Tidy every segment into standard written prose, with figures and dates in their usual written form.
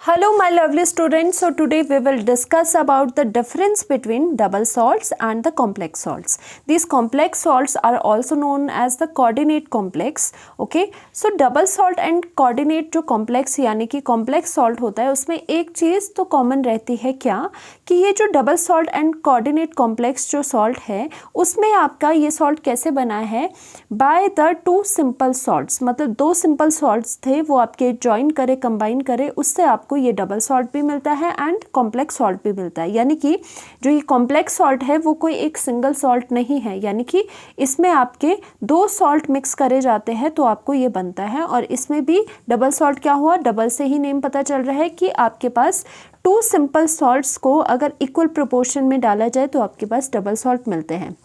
Hello my lovely students, so today we will discuss about the difference between double salts and the complex salts. These complex salts are also known as the coordinate complex. Okay, so double salt and coordinate जो complex यानी कि complex salt होता है उसमें एक चीज़ तो common रहती है क्या कि ये जो double salt and coordinate complex जो salt है उसमें आपका ये salt कैसे बना है by the two simple salts, मतलब दो simple salts थे वो आपके join करे combine करे उससे आपको ये डबल सॉल्ट भी मिलता है एंड कॉम्प्लेक्स सॉल्ट भी मिलता है। यानी कि जो ये कॉम्प्लेक्स सॉल्ट है वो कोई एक सिंगल सॉल्ट नहीं है, यानी कि इसमें आपके दो सॉल्ट मिक्स करे जाते हैं तो आपको ये बनता है। और इसमें भी डबल सॉल्ट क्या हुआ, डबल से ही नेम पता चल रहा है कि आपके पास टू सिंपल सॉल्ट्स को अगर इक्वल प्रोपोर्शन में डाला जाए तो आपके पास डबल सॉल्ट मिलते हैं।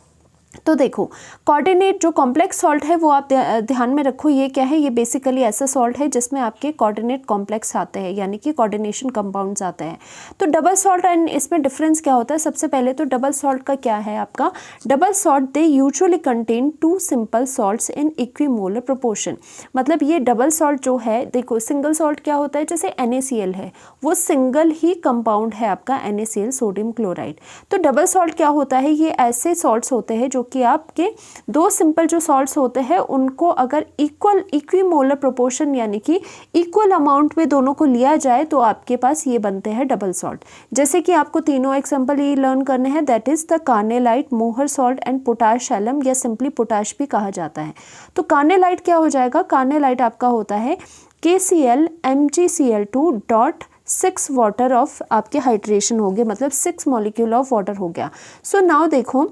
तो देखो कोऑर्डिनेट जो कॉम्प्लेक्स सॉल्ट है वो आप ध्यान में रखो, ये क्या है, ये बेसिकली ऐसा सॉल्ट है जिसमें आपके कोऑर्डिनेट कॉम्प्लेक्स आते हैं यानी कि कोऑर्डिनेशन कंपाउंड्स आते हैं। तो डबल सॉल्ट एंड इसमें डिफरेंस क्या होता है, सबसे पहले तो डबल सॉल्ट का क्या है आपका, double salt they usually contain two simple salts in equimolar proportion. मतलब ये डबल सॉल्ट जो है, देखो सिंगल सॉल्ट क्या होता है, जैसे NaCl है वो सिंगल ही कंपाउंड है आपका NaCl सोडियम क्लोराइड। तो डबल सॉल्ट क्या होता है, ये ऐसे सॉल्ट्स होते हैं जो कि आपके दो सिंपल जो सॉल्ट्स होते हैं उनको अगर इक्विमोलर प्रोपोर्शन यानी कि इक्वल अमाउंट में दोनों को लिया जाए तो आपके पास ये बनते हैं डबल सॉल्ट। जैसे कि आपको तीनों एग्जांपल ये लर्न करने हैं, that is the carnallite, Mohr salt and potash alum या सिंपली पोटाश भी कहा जाता है। तो कार्नेलाइट क्या हो जाएगा, कार्नेलाइट आपका होता है KCl MgCl2 dot 6 water of आपके हाइड्रेशन हो गए, मतलब 6 मॉलिक्यूल ऑफ वाटर हो गया। सो नाउ देखो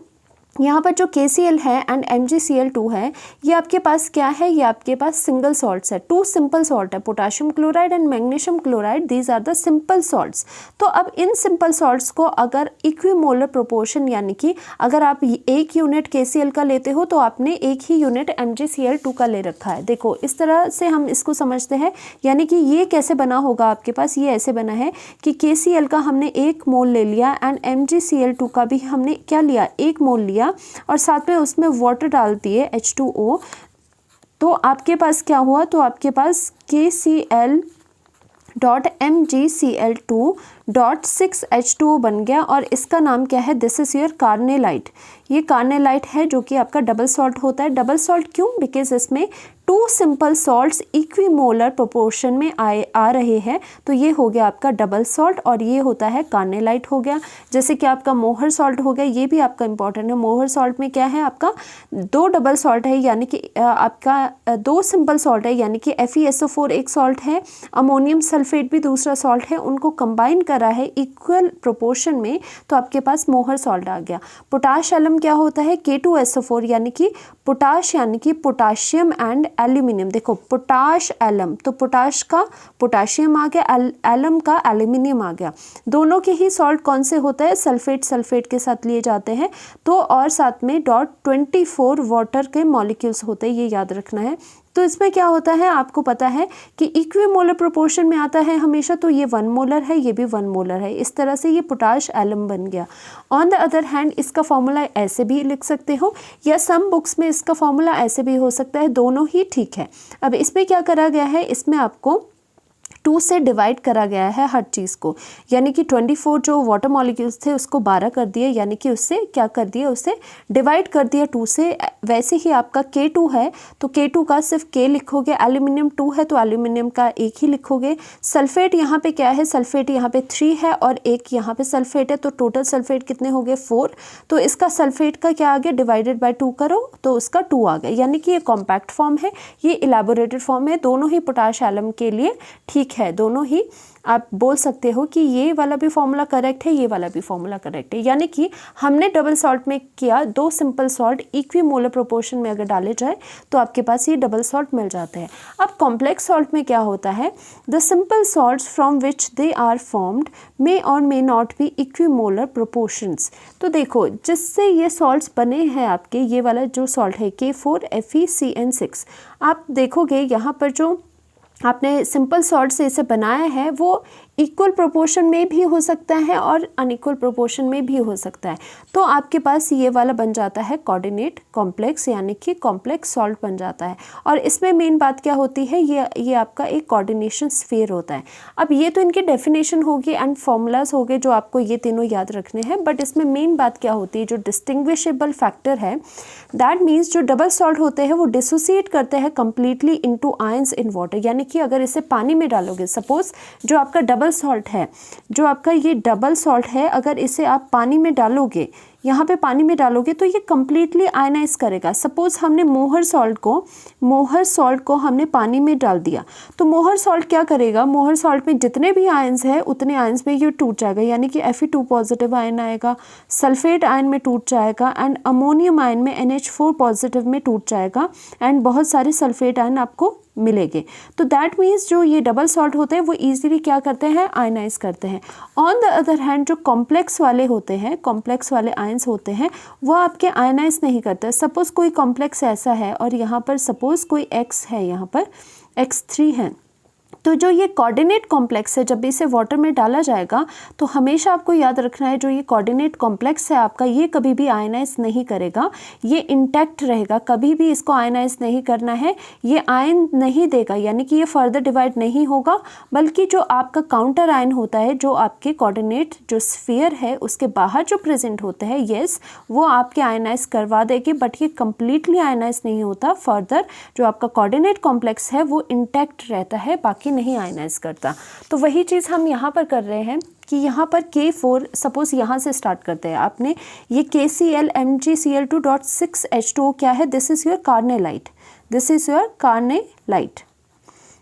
यहाँ पर जो KCl है एंड MgCl2 है ये आपके पास क्या है, ये आपके पास सिंगल सॉल्ट्स है, टू सिंपल सॉल्ट है, potassium chloride and magnesium chloride, these are the simple salts. तो अब इन सिंपल सॉल्ट्स को अगर इक्विमोलर प्रोपोर्शन यानी कि अगर आप एक यूनिट KCl का लेते हो तो आपने एक ही यूनिट MgCl2 का ले रखा है। देखो इस तरह से हम इसको समझते हैं, यानी कि ये कैसे बना होगा आपके पास, ये ऐसे बना है कि KCl का हमने 1 मोल ले लिया एंड MgCl2 का भी हमने क्या लिया, 1 मोल लिया और साथ में उसमें वाटर डाल दिए H2O। तो आपके पास क्या हुआ, तो आपके पास KCl dot MgCl2 dot 6H2O बन गया और इसका नाम क्या है, दिस इज योर कार्नेलाइट। ये कार्नेलाइट है जो कि आपका डबल सॉल्ट होता है। डबल सॉल्ट क्यों, बिकॉज इसमें two simple salts equimolar proportion में आ रहे हैं, तो ये हो गया आपका डबल सॉल्ट और ये होता है कार्नेलाइट हो गया। जैसे कि आपका मोहर सॉल्ट हो गया, ये भी आपका इंपॉर्टेंट है। मोहर सॉल्ट में क्या है आपका दो डबल सॉल्ट है, यानी कि आपका दो सिंपल सॉल्ट है, यानी कि FeSO4 एक सॉल्ट है, अमोनियम सल्फेट भी दूसरा सॉल्ट है, उनको कंबाइन करा है इक्वल प्रोपोर्शन में तो आपके पास मोहर सॉल्ट आ गया। पोटाश एलम क्या होता है, K2SO4 यानी कि पोटाश यानी कि पोटाशियम एंड एल्यूमिनियम। देखो पोटाश एलम, तो पोटाश का पोटाशियम आ गया, एलम का एल्यूमिनियम आ गया। दोनों के ही सॉल्ट कौन से होते हैं, सल्फेट सल्फेट के साथ लिए जाते हैं। तो और साथ में डॉट 24 वाटर के मॉलिक्यूल्स होते हैं, ये याद रखना है। तो इसमें क्या होता है आपको पता है कि इक्विमोलर प्रोपोर्शन में आता है हमेशा, तो ये 1 मोलर है, ये भी 1 मोलर है। इस तरह से ये पोटाश एलम बन गया। ऑन द अदर हैंड इसका फॉर्मूला ऐसे भी लिख सकते हो या सम बुक्स में इसका फॉर्मूला ऐसे भी हो सकता है, दोनों ही ठीक है। अब इसमें क्या करा गया है, इसमें आपको 2 से डिवाइड करा गया है हर चीज़ को, यानी कि 24 जो वाटर मॉलिक्यूल्स थे उसको 12 कर दिए, यानी कि उससे क्या कर दिया, उससे डिवाइड कर दिया 2 से। वैसे ही आपका K2 है तो K2 का सिर्फ K लिखोगे, एल्यूमिनियम 2 है तो एल्यूमिनियम का 1 ही लिखोगे। सल्फेट यहाँ पे क्या है, सल्फेट यहाँ पे 3 है और 1 यहाँ पे सल्फेट है, तो टोटल सल्फेट कितने हो गए 4। तो इसका सल्फेट का क्या आ गया, डिवाइडेड बाय 2 करो तो उसका 2 आ गया, यानी कि ये कॉम्पैक्ट फॉर्म है, ये इलेबोरेटेड फॉर्म है। दोनों ही पोटाश एलम के लिए ठीक है, दोनों ही आप बोल सकते हो कि ये वाला भी फॉर्मूला करेक्ट है, ये वाला भी फॉर्मूला करेक्ट है। यानी कि हमने डबल सॉल्ट में किया, दो सिंपल सॉल्ट इक्विमोलर प्रोपोर्शन में अगर डाले जाए तो आपके पास ये डबल सॉल्ट मिल जाते हैं। अब कॉम्प्लेक्स सॉल्ट में क्या होता है, the simple salts from which they are formed may और may not be equimolar proportions. तो देखो जिससे ये सॉल्ट्स बने हैं आपके, ये वाला जो सॉल्ट है K4FeCN6, आप देखोगे यहाँ पर जो आपने सिंपल सॉल्ट से इसे बनाया है वो इक्वल प्रोपोर्शन में भी हो सकता है और अनइक्वल प्रोपोर्शन में भी हो सकता है। तो आपके पास ये वाला बन जाता है कोऑर्डिनेट कॉम्प्लेक्स, यानी कि कॉम्प्लेक्स सॉल्ट बन जाता है। और इसमें मेन बात क्या होती है, ये आपका एक कोऑर्डिनेशन स्फीयर होता है। अब ये तो इनकी डेफिनेशन होगी एंड फॉर्मूलाज हो गए जो आपको ये तीनों याद रखने हैं, बट इसमें मेन बात क्या होती है, जो डिस्टिंग्विशेबल फैक्टर है, दैट मीन्स जो डबल सॉल्ट होते हैं वो डिसोसिएट करते हैं completely into ions in water. यानी कि अगर इसे पानी में डालोगे, सपोज जो आपका डबल सॉल्ट है, जो आपका ये डबल सॉल्ट है, अगर इसे आप पानी में डालोगे, यहाँ पे पानी में डालोगे तो ये कम्प्लीटली आयनाइज करेगा। सपोज हमने मोहर सॉल्ट को हमने पानी में डाल दिया, तो मोहर सॉल्ट क्या करेगा, मोहर सॉल्ट में जितने भी आयंस है उतने आयंस में ये टूट जाएगा, यानी कि Fe2 पॉजिटिव आयन आएगा, सल्फेट आयन में टूट जाएगा एंड अमोनियम आयन में NH4 पॉजिटिव में टूट जाएगा एंड बहुत सारे सल्फेट आयन आपको मिलेंगे। तो दैट मीन्स जो ये डबल सॉल्ट होते हैं वो इजीली क्या करते हैं, आयनाइज करते हैं। ऑन द अदर हैंड जो कॉम्प्लेक्स वाले होते हैं, कॉम्प्लेक्स वाले आयंस होते हैं, वो आपके आयनाइज नहीं करते। सपोज कोई कॉम्प्लेक्स ऐसा है और यहाँ पर सपोज कोई X है, यहाँ पर X3 है, तो जो ये कोऑर्डिनेट कॉम्प्लेक्स है, जब भी इसे वाटर में डाला जाएगा तो हमेशा आपको याद रखना है, जो ये कोऑर्डिनेट कॉम्प्लेक्स है आपका, ये कभी भी आयनाइज नहीं करेगा, ये इंटैक्ट रहेगा, कभी भी इसको आयनाइज नहीं करना है, ये आयन नहीं देगा, यानी कि ये फर्दर डिवाइड नहीं होगा, बल्कि जो आपका काउंटर आयन होता है, जो आपके कोऑर्डिनेट जो स्फीयर है उसके बाहर जो प्रेजेंट होता है, येस, वो आपके आयनाइज करवा देगी, बट ये कम्प्लीटली आयनाइज नहीं होता। फर्दर जो आपका कोऑर्डिनेट कॉम्प्लेक्स है वो इंटैक्ट रहता है, बाकी नहीं आयनाइज करता। तो वही चीज़ हम यहाँ पर कर रहे हैं कि यहाँ पर K4, सपोज यहाँ से स्टार्ट करते हैं, आपने ये KCl MgCl2.6H2O क्या है, this is your carnallite, this is your carnallite,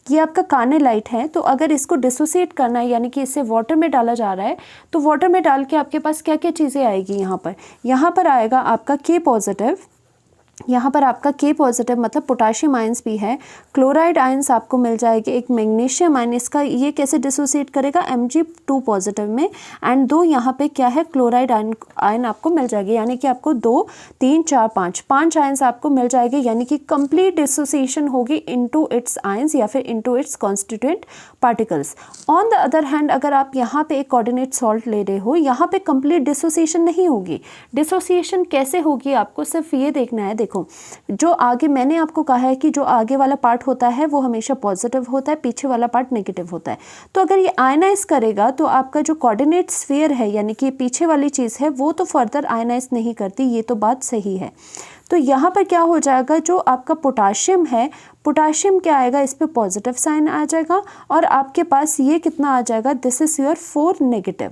ये आपका कार्नेलाइट है। तो अगर इसको डिसोसिएट करना है, यानी कि इसे वाटर में डाला जा रहा है, तो वाटर में डाल के आपके पास क्या क्या चीज़ें आएगी, यहाँ पर आएगा आपका K पॉजिटिव, यहाँ पर आपका K पॉजिटिव मतलब पोटाशियम आयंस भी है, क्लोराइड आयंस आपको मिल जाएगी, एक मैग्नीशियम आयन, इसका ये कैसे डिसोसिएट करेगा, Mg2 पॉजिटिव में, एंड 2 यहाँ पे क्या है, क्लोराइड आयन आपको मिल जाएगी, यानी कि आपको 2 3 4 5 आयंस आपको मिल जाएगी, यानी कि कंप्लीट डिसोसिएशन होगी इनटू इट्स आयंस या फिर into its constituent particles. On the other hand अगर आप यहाँ पे एक कोऑर्डिनेट सॉल्ट ले रहे हो, यहाँ पे कंप्लीट डिसोसिएशन नहीं होगी। डिसोसिएशन कैसे होगी, आपको सिर्फ ये देखना है, देखो जो आगे मैंने आपको कहा है कि जो आगे वाला पार्ट होता है वो हमेशा पॉजिटिव होता है, पीछे वाला पार्ट नेगेटिव होता है। तो अगर ये आयनाइज करेगा तो आपका जो कोऑर्डिनेट स्फीयर है, यानी कि पीछे वाली चीज़ है, वो तो फर्दर आयनाइज नहीं करती, ये तो बात सही है। तो यहाँ पर क्या हो जाएगा, जो आपका पोटाशियम है, पोटाशियम क्या आएगा, इस पर पॉजिटिव साइन आ जाएगा और आपके पास ये कितना आ जाएगा, this is your 4 negative,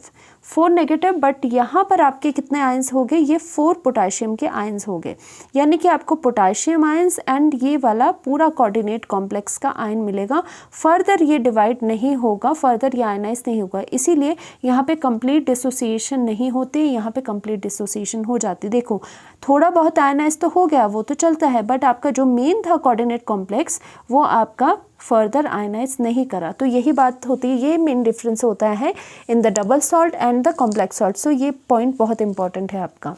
but यहाँ पर आपके कितने आयंस हो गए, ये 4 पोटाशियम के आयंस हो गए, यानी कि आपको पोटाशियम आयंस एंड ये वाला पूरा कोऑर्डिनेट कॉम्प्लेक्स का आयन मिलेगा। फर्दर ये डिवाइड नहीं होगा, फर्दर ये आयनाइज नहीं होगा, इसीलिए यहाँ पे कंप्लीट डिसोसिएशन नहीं होती, यहाँ पे कंप्लीट डिसोसिएशन हो जाती। देखो थोड़ा बहुत आयनाइज तो हो गया, वो तो चलता है, बट आपका जो मेन था कोऑर्डिनेट कॉम्प्लेक्स वो आपका फर्दर आयनाइज नहीं करा। तो यही बात होती है, ये मेन डिफरेंस होता है in the double salt and the complex salt. So ये पॉइंट बहुत इंपॉर्टेंट है आपका।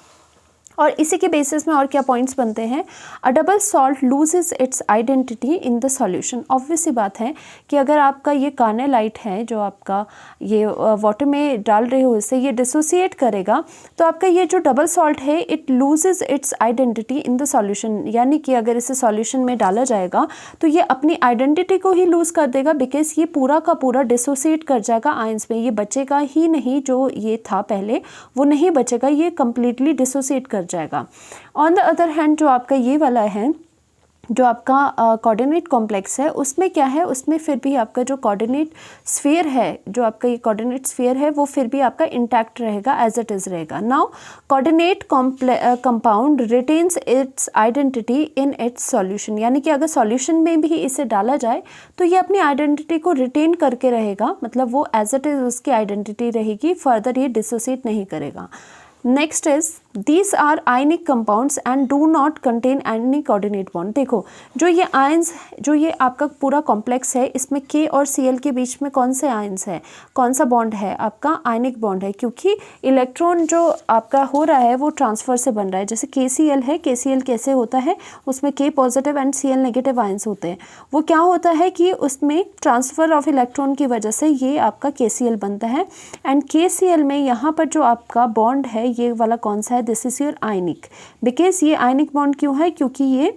और इसी के बेसिस में और क्या पॉइंट्स बनते हैं, a double salt loses its identity in the solution. Obvious सी बात है कि अगर आपका ये कार्नेलाइट है, जो आपका ये वाटर में डाल रहे हो, इससे ये डिसोसिएट करेगा, तो आपका ये जो डबल सॉल्ट है it loses its identity in the solution, यानी कि अगर इसे सॉल्यूशन में डाला जाएगा तो ये अपनी आइडेंटिटी को ही लूज़ कर देगा, बिकॉज ये पूरा का पूरा डिसोसिएट कर जाएगा आयंस में, ये बचेगा ही नहीं, जो ये था पहले वो नहीं बचेगा, ये कम्प्लीटली डिसोसिएट कर जाएगा। ऑन द अदर हैंड जो आपका ये वाला है, जो आपका कोऑर्डिनेट कॉम्प्लेक्स है, उसमें क्या है, उसमें फिर भी आपका जो कोऑर्डिनेट स्फीयर है, जो आपका ये कोऑर्डिनेट स्फीयर है, वो फिर भी आपका इंटैक्ट रहेगा, एज इट इज़ रहेगा। Now coordinate compound retains it's identity in its solution, यानी कि अगर सॉल्यूशन में भी इसे डाला जाए तो ये अपनी आइडेंटिटी को रिटेन करके रहेगा, मतलब वो एज इट इज़ उसकी आइडेंटिटी रहेगी, फर्दर ये डिसोसिएट नहीं करेगा। Next is These are ionic compounds and do not contain any coordinate bond। देखो जो ये आयंस, जो ये आपका पूरा कॉम्प्लेक्स है, इसमें K और Cl के बीच में कौन से आयंस है, कौन सा बॉन्ड है, आपका आयनिक बॉन्ड है, क्योंकि इलेक्ट्रॉन जो आपका हो रहा है वो ट्रांसफर से बन रहा है। जैसे KCl है, KCl कैसे होता है, उसमें K positive and Cl negative ions होते हैं। वो क्या होता है कि उसमें ट्रांसफ़र ऑफ इलेक्ट्रॉन की वजह से ये आपका KCl बनता है। एंड KCl में यहाँ पर जो आपका बॉन्ड है ये वाला कौन सा है, this is your ionic. Because ये आयनिक बॉन्ड क्यों है, क्योंकि ये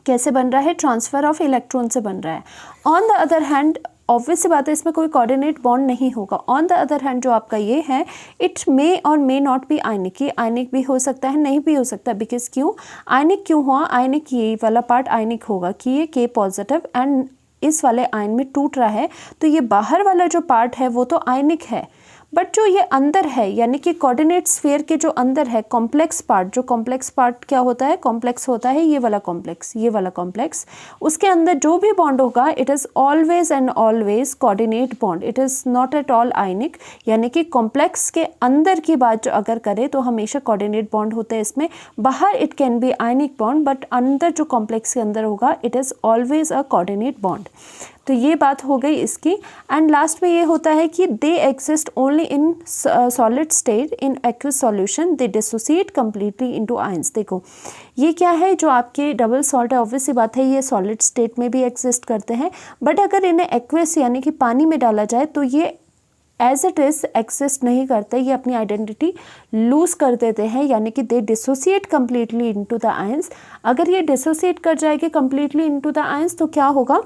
कैसे बन रहा है, ट्रांसफ़र ऑफ इलेक्ट्रॉन से बन रहा है। On the other hand obvious सी बात है इसमें कोई कोऑर्डिनेट बॉन्ड नहीं होगा। ऑन द अदर हैंड जो आपका ये है, इट मे और मे नॉट बी आयनिक। ये आयनिक भी हो सकता है, नहीं भी हो सकता। बिकॉज क्यों आयनिक क्यों हुआ, आयनिक ये वाला पार्ट आयनिक होगा कि ये K पॉजिटिव एंड इस वाले आयन में टूट रहा है, तो ये बाहर वाला जो पार्ट है वो तो आयनिक है, बट जो ये अंदर है यानी कि कोऑर्डिनेट स्फीयर के जो अंदर है कॉम्प्लेक्स पार्ट, जो कॉम्प्लेक्स पार्ट क्या होता है, कॉम्प्लेक्स होता है ये वाला कॉम्प्लेक्स, ये वाला कॉम्प्लेक्स, उसके अंदर जो भी बॉन्ड होगा it is always and always coordinate bond, it is not at all ionic. यानी कि कॉम्प्लेक्स के अंदर की बात जो अगर करें तो हमेशा कोऑर्डिनेट बॉन्ड होते हैं इसमें। बाहर it can be ionic bond, but अंदर जो कॉम्प्लेक्स के अंदर होगा it is always a coordinate bond. तो ये बात हो गई इसकी। एंड लास्ट में ये होता है कि they exist only in solid state, in aqueous solution they dissociate completely into ions. देखो ये क्या है, जो आपके डबल सॉल्ट है, ऑब्वियस सी बात है ये सॉलिड स्टेट में भी एग्जिस्ट करते हैं, बट अगर इन्हें एक्वस यानी कि पानी में डाला जाए तो ये एज इट इज़ एग्जिस्ट नहीं करते, ये अपनी आइडेंटिटी लूज कर देते हैं, यानी कि they dissociate completely into the ions. अगर ये डिसोसिएट कर जाएगी कम्प्लीटली इनटू द आयंस तो क्या होगा,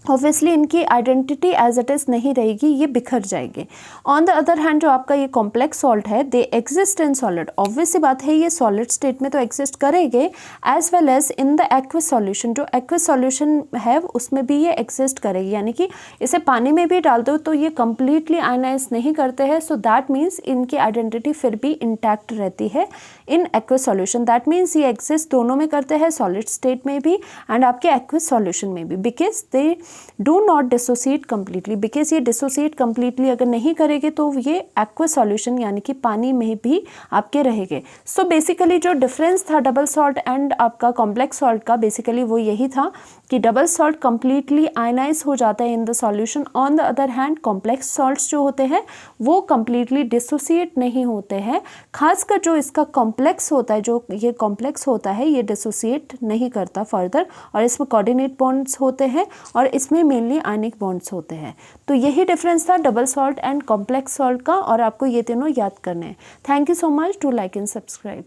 ऑब्वियसली इनकी आइडेंटिटी एज इट इज़ नहीं रहेगी, ये बिखर जाएंगे। ऑन द अदर हैंड जो आपका ये कॉम्प्लेक्स सॉल्ट है, they exist in solid, obvious सी बात है ये सॉलिड स्टेट में तो एग्जिस्ट करेंगे, as well as in the aqueous solution, जो एक्वस सॉल्यूशन है उसमें भी ये एग्जिस्ट करेगी। यानी कि इसे पानी में भी डाल दो तो ये कम्प्लीटली आयनाइज नहीं करते हैं, सो दैट मीन्स इनकी आइडेंटिटी फिर भी इंटैक्ट रहती है in aqueous solution. That means ये एग्जिस्ट दोनों में करते हैं, सॉलिड स्टेट में भी एंड आपके एक्वस सॉल्यूशन में भी, because they do not dissociate completely. Because ये डिसोसिएट कम्प्लीटली अगर नहीं करेंगे तो ये एक्वस सॉल्यूशन यानी कि पानी में भी आपके रहेंगे। सो बेसिकली जो डिफरेंस था डबल सॉल्ट एंड आपका कॉम्प्लेक्स सॉल्ट का, बेसिकली वो यही था कि डबल सॉल्ट कम्प्लीटली आयनाइज हो जाता है in the solution. On the other hand complex salts जो होते हैं वो कम्प्लीटली डिसोसिएट नहीं होते हैं, खासकर जो इसका कॉम्प्लेक्स होता है, जो ये कॉम्प्लेक्स होता है ये डिसोसिएट नहीं करता फर्दर, और इसमें कोऑर्डिनेट बॉन्ड्स होते हैं और इसमें मेनली आयनिक बॉन्ड्स होते हैं। तो यही डिफरेंस था double salt and complex salt का, और आपको ये तीनों याद करने हैं। Thank you so much, to like and subscribe.